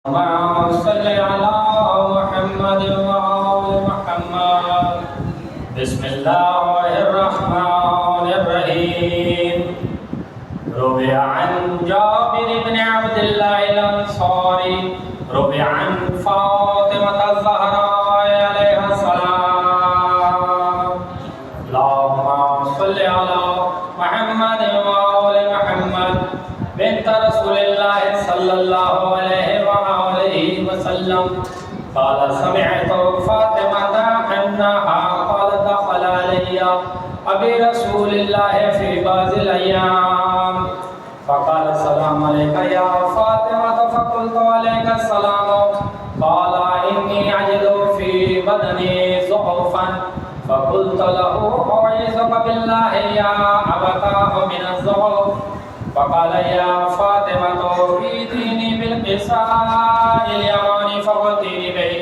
اللهم صل على محمد وآل محمد. بسم الله الرحمن الرحيم. روي عن جابر بن عبد الله الأنصاري روي عن فاطمة الزهراء عليها السلام. اللهم صل على محمد وآل محمد بنت رسول الله صلى الله عليه وآله وسلم قال سمعت فاطمة أنها قال دخل علي أبي رسول الله في بعض الأيام فقال السلام عليك يا فاطمة فقلت عليك السلام قال إني أجد في بدني ضعفا فقلت له أعوذك بالله يا أبتاه من الضعف فقال يا فاطمة ائتيني بالقصاء اليماني فغديني به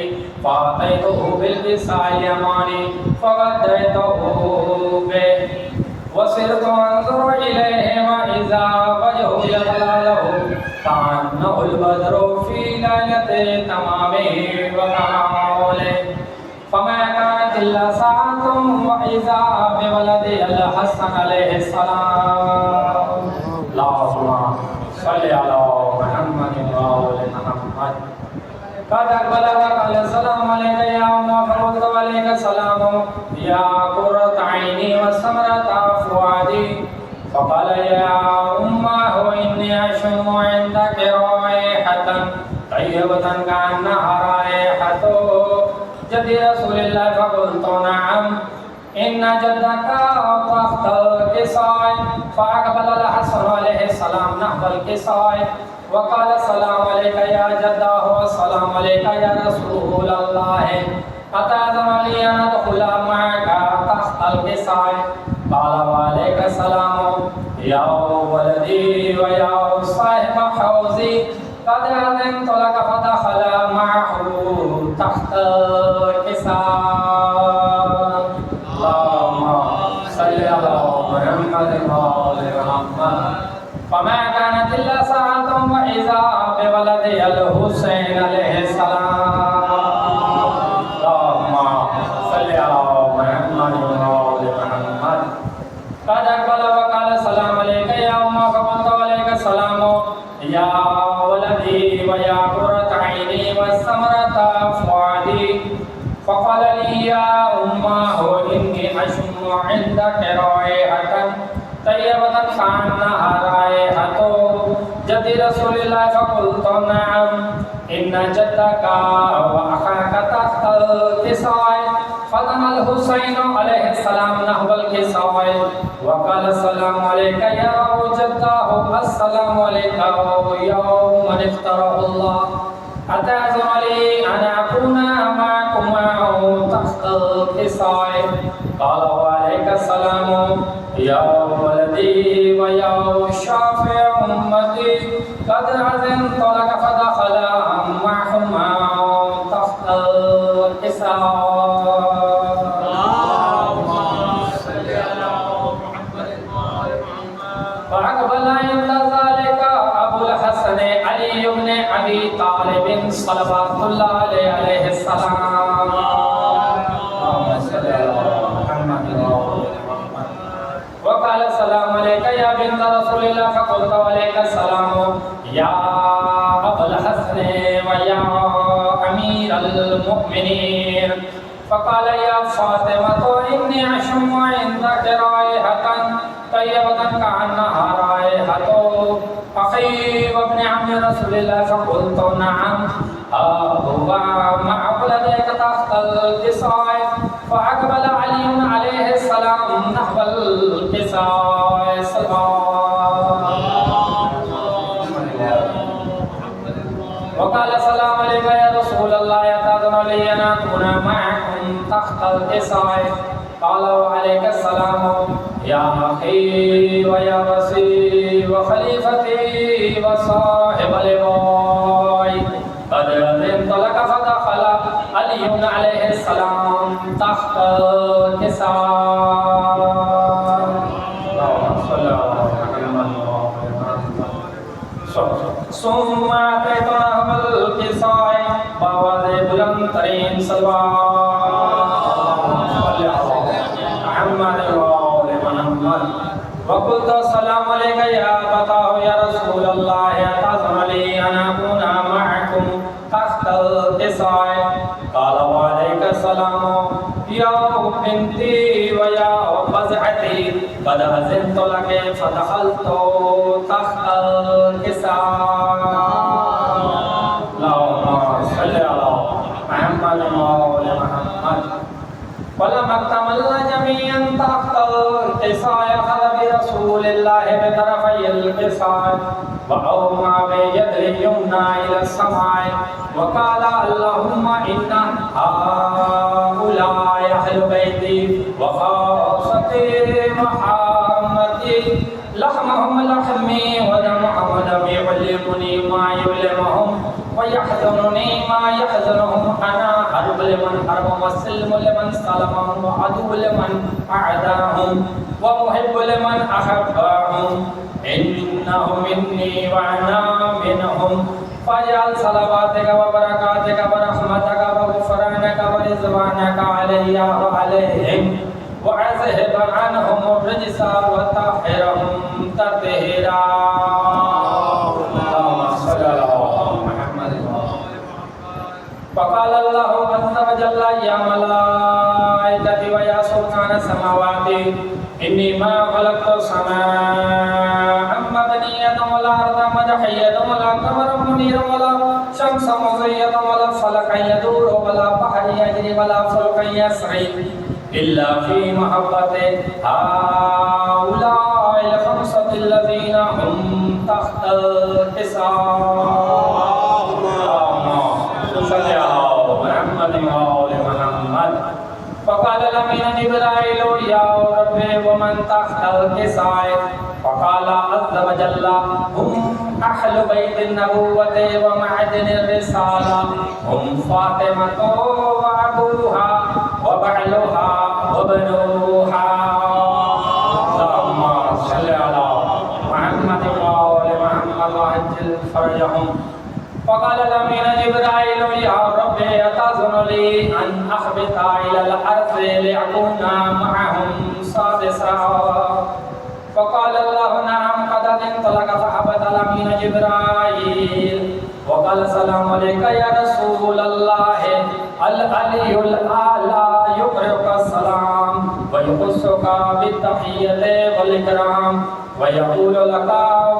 فأتيته بالقصاء اليماني فغديته به وصرت أنظر إليه وإذا وجهه يطلع له كأنه البدر في ليلة تمامه وكماله فما كانت إلا ساعة وإذا بولدي الحسن عليه السلام. اللهم صل على محمد وآل محمد. قد أقبل وقال السلام عليك يا أم فقلت عليك السلام يا قرة عيني وثمرة فؤادي فقال يا أمه إني أشم عندك رائحة طيبة كأنها رائحة جد رسول الله فقلت نعم إن جدك تحت الكساء فأقبل الحسن عليه السلام نحو الكساء وقال السلام عليك يا جداه والسلام عليك يا رسول الله أتأذن لي أن أدخل معك تحت الكساء قال وعليك السلام يا ولدي ويا صاحب حوزي قد أذنت لك فدخل معه تحت الكساء. اللهم صل على محمد وآل محمد. فما كانت إلا ساعة وإذا بولدي الحسين عليه السلام. اللهم صل على محمد وآل محمد. قد أقبل وقال السلام عليك يا أم فقلت عليك السلام يا ولدي ويا قرة عيني والثمرة فؤادي فقال لي يا أمه إني أشم عندك رائحة طيبة كأنها رائحة جد رسول الله فقلت نعم إن جدك وأخاك تحت الكساء فدنا الحسين عليه السلام نحو الكساء وقال السلام عليك يا جداه السلام عليك يوم اختاره الله أتأذن لي أن أكون معكما تحت الكساء قال وعليك السلام يا ولدي ويا شافع أمتي قد أذنت لك فدخل معهما تحت الكساء. فأقبل عند ذلك أبو الحسن علي بن أبي طالب صلوات الله عليه السلام. اللهم صل على محمد وقال السلام عليك يا بنت رسول الله فقلت عليك السلام يا أبا الحسن ويا أمير المؤمنين فقال يا فاطمة إني أشم عندك رائحة طيبة كأنها رائحة أخي وابن عم رسول الله فقلت نعم هو مع ولديك تحت الكساء فأقبل علي عليه السلام نحو الكساء. وقال السلام عليك يا رسول الله أتأذن لي أن أكون معكم تحت الكساء قال وعليك السلام يا أخي ويا وصي وخليفتي وصاحب لواي قد أذنت لك فدخل علي عليه السلام تحت الكساء. اللهم صل على محمد ثم أتيت نحو الكساء तरीन सल्लल्लाहु अलैहि वसल्लम वक़ुल्तु सलाम अलैका या बताओ या रसूल अल्लाह अताज़न ली अन अकूना मअकुम तहतल किसाए क़ाल व अलैका सलाम या बिन्ती व या फ़ज़अती क़द अज़िनतु लकी फ़दख़लतु तहतल किसाए अल्लाहुम्मा सल्लि अला मुहम्मद व आलि मुहम्मद ولما اكتملنا جميعا تحت القصاء أخذ برسول الله بطرفي القصاء وأومى بيده اليمنى إلى السماء وقال اللهم إن هؤلاء أهل بيتي وخاصتي محمدي لحمهم لحمي ودمهم دمي يعلمني ما يعلمهم ويحزنني ما يحزنهم أنا حرب لمن حرب وسلم لمن سلمهم وعدو لمن أعداهم ومحب لمن أحبهم إنهم مني وأنا منهم فاجعل صلواتك وبركاتك ورحمتك وغفرانك ورضوانك علي وعليهم وأذهب عنهم الرجس وطهرهم تطهيرا اللهم صل على محمد وقال الله عز وجل يا ملائكتي ويا سلطان السماوات إني ما خلقت السماء مبنية ولا أرض مدحية ولا قمر منير ولا شمس مضية ولا فلك يدور ولا بحر يجري ولا فلك يسري إلا في محبة هؤلاء الخمسة الذين هم تحت الحساب صل على محمد وآل محمد فقال لمن جبرائيل يا رب ومن تحت الحساب فقال عز وجل هم أهل بيت النبوة ومعدن الرسالة هم فاطمة وأبوها وبعلها وابنها اللهم صل على محمد وآل محمد وعجل فرجهم فقال لمن جبرائيل يا رب أتأذن لي أن أهبط إلى الأرض لأكون معهم سادسا فقال الله نعم قد أذنت لك فهبط لمن جبرائيل وقال السلام عليك يا رسول الله العلي الأعلى يقرئك السلام ويخصك بالتحية والإكرام ويقول لك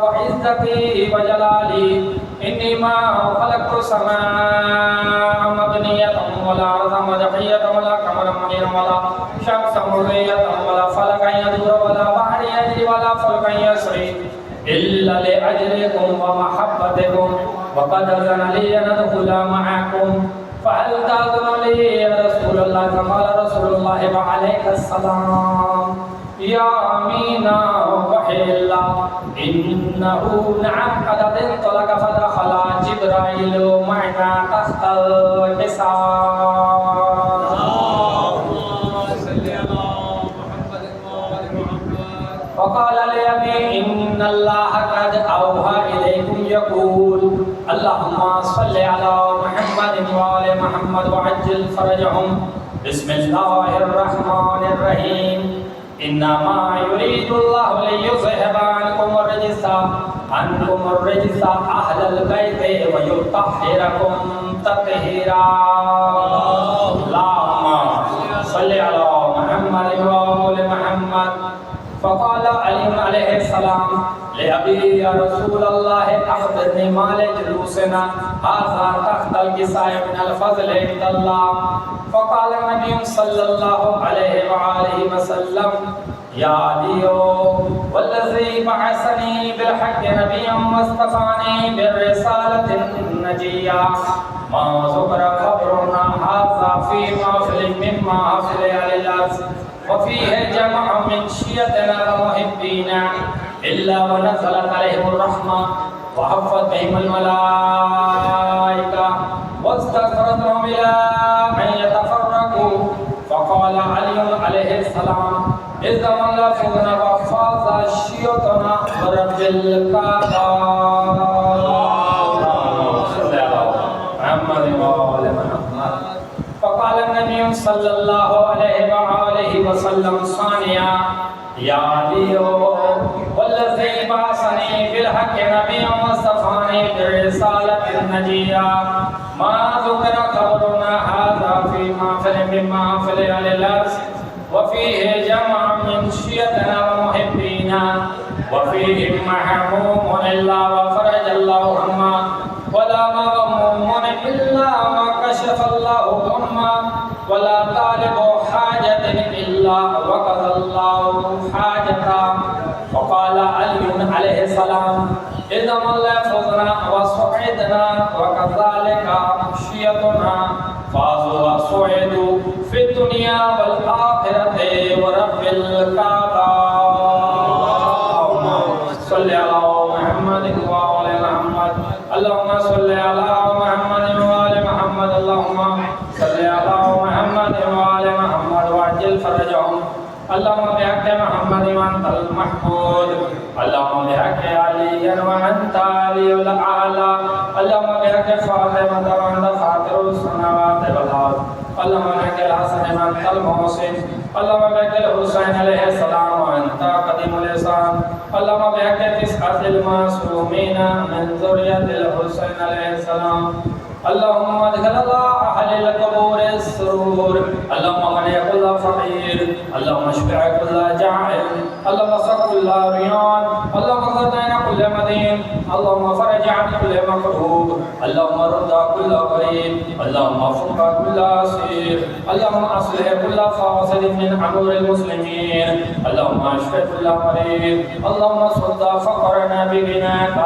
وعزتي وجلالي إني ما خلقت السماء مبنية ولا أرض مدحية ولا قمر منير ولا شمس مضية ولا فلك يدور ولا بحر يجري ولا فلك يسري إلا لأجلكم ومحبتكم وقد أذن لي أن أدخل معكم فهل تأذن لي يا رسول الله فقال رسول الله وعليك السلام يا أمينا وحي الله إنه نعم قد أذنت لك فدخل جبرائيل معنا تحت الحساب وقال لأبي إن الله قد أوحى إليكم يقول اللهم صل على محمد وآل محمد وعجل فرجهم بسم الله الرحمن الرحيم إنما يريد الله ليذهب عنكم الرجس أهل البيت ويطهركم تطهيرا اللهم صل على محمد وآل محمد فقال علي عليه السلام لأبي يا رسول الله أخبرني ما لجلوسنا هذا تحت الكساء من الفضل عند الله فقال النبي صلى الله عليه وآله وسلم يا علي والذي بعثني بالحق نبيا واصطفاني بالرسالة النجية ما ذكر خبرنا هذا في محفل من محافل أهل الأرض وفيه جمع من شيعتنا ومحبينا إلا ونزلت عليهم الرحمة وحفت بهم الملائكة واستغفرتهم إلى أن يتفرقوا فقال علي عليه السلام إذا ملفنا وفاز شيعتنا ورب الكعبة محمد وآل محمد النبي صلى الله عليه وآله وسلم ثانيا يا علي والذي بعثني بالحق نبيا واصطفاني برسالة النجية ما ذكر قولنا هذا في محفل من محافل أهل الأرض وفيه جمع من شيعتنا ومحبينا وفيهم محموم إلا وفرج الله همه ولا مغموم إلا وكشف الله غمه ولا طالب حاجة إلا وقضى الله حاجته. وقال علي عليه السلام إذا الله فزنا وسعدنا وكذلك شيعتنا فازوا وسعدوا في الدنيا والآخرة ورب الكعبة. صل على محمد وعلى محمد اللهم صل على محمد وعلى محمد اللهم صل على محمد وعلى محمد وعجل فرجهم اللهم بحق محمد وانت المحمود اللهم بحق علي وانت علي الاعلى اللهم بحق فاطمه وانت فاطر السماوات والارض اللهم بحق الحسن وانت المحسن اللهم بحق الحسين عليه السلام وانت قديم الإحسان اللهم بحق تسعة المعصومين من ذرية الحسين عليه السلام اللهم ادخل الله أهل القبور السرور اللهم غني كل فقير اللهم اشفع كل جائع اللهم صق كل عريان اللهم غدنا كل مدين اللهم فرج عن كل مكروب اللهم رد كل غريب اللهم فك كل اسير اللهم اصلح كل فاسد من امور المسلمين اللهم اشف كل مريض اللهم صد فقرنا بغناك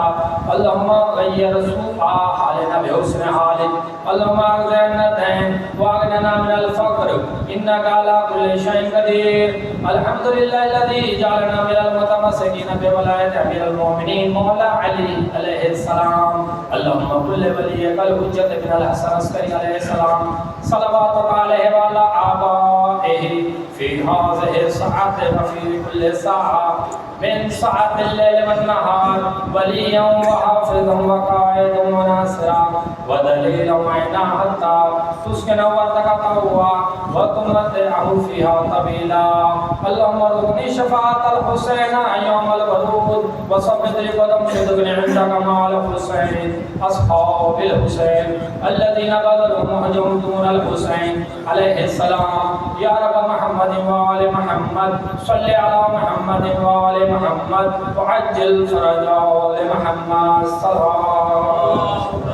اللهم غير سوء حالنا بحسن حالك اللهم اغننا الدين واغننا من الفقر انك على كل شيء قدير الحمد لله الذي جعلنا من المتمسكين بولاية امير المؤمنين مولا علي عليه السلام اللهم كل وليك الحجة بن الحسن العسكري عليه السلام صلواتك عليه وعلى آبائه في هذه الساعة وفي كل ساعة من ساعة الليل والنهار وليا وحافظا وقائدا وناصرا ودليلا معنا حتى تسكن وردك طوى وتمتعه فيها طويلا اللهم ارزقني شفاعة الحسين يوم الورود وثبت لي قدم صدق عندك مع الحسين أصحاب الحسين الذين بذلوا مهجهم دون الحسين عليه السلام يا رب محمد وآل محمد صل على محمد وآل محمد وعجل فرجا لمحمد صلى الله